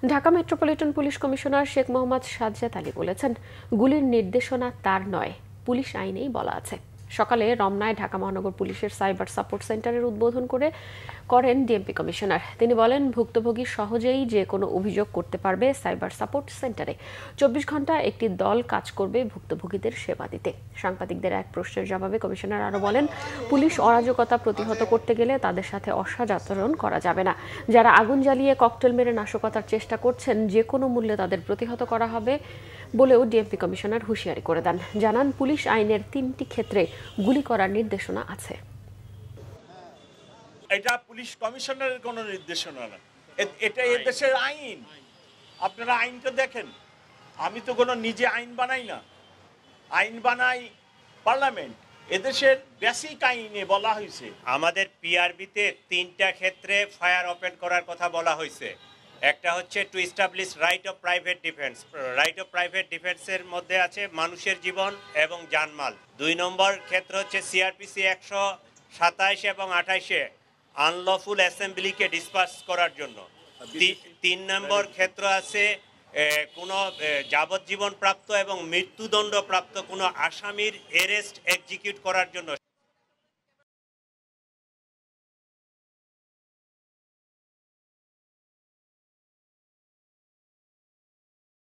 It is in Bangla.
Dhaka metropolitan police commissioner Sheikh Mohammad Sajjad Ali বলেছেন, গুলির নির্দেশনা তার নয়, পুলিশ আইনেই বলা আছে। সকালে রমনায় ঢাকা মহানগর পুলিশের সাইবার সাপোর্ট সেন্টারের উদ্বোধন করেন ডিএমপি কমিশনার। তিনি বলেন, ভুক্তভোগী সহজেই যে কোনো অভিযোগ করতে পারবে সাইবার সাপোর্ট সেন্টারে। 24 ঘন্টা একটি দল কাজ করবে ভুক্তভোগীদের সেবা দিতে। সাংবাদিকদের এক প্রশ্নের জবাবে কমিশনার আরও বলেন, পুলিশ অরাজকতা প্রতিহত করতে গেলে তাদের সাথে অসদাচরণ করা যাবে না। যারা আগুন জ্বালিয়ে ককটেল মেরে নাশকতার চেষ্টা করছেন, যে কোনো মূল্যে তাদের প্রতিহত করা হবে বলেও ডিএমপি কমিশনার হুঁশিয়ারি করে দেন। জানান, পুলিশ আইনের 3টি ক্ষেত্রে গুলি করার নির্দেশনা আছে। এটা পুলিশ কমিশনারের কোনো নির্দেশনা না, এটা এই দেশের আইন। আপনারা আইনটা দেখেন। আমি তো কোনো নিজে আইন বানাই না, আইন বানাই পার্লামেন্ট। এদেশের বেসিক আইনে বলা হয়েছে আমাদের পিআরবিতে 3টা ক্ষেত্রে ফায়ার ওপেন করার কথা বলা হয়েছে। একটা হচ্ছে to establish right of private defence. Right of private ডিফেন্সের মধ্যে আছে মানুষের জীবন এবং জানমাল। 2 নম্বর ক্ষেত্র হচ্ছে সিআরপিসি 127 এবং 28-এ আনলফুল অ্যাসেম্বলিকে ডিসপার্স করার জন্য। 3 নম্বর ক্ষেত্র আছে কোনো যাবজ্জীবন প্রাপ্ত এবং মৃত্যুদণ্ড প্রাপ্ত কোনো আসামির অ্যারেস্ট এক্সিকিউট করার জন্য।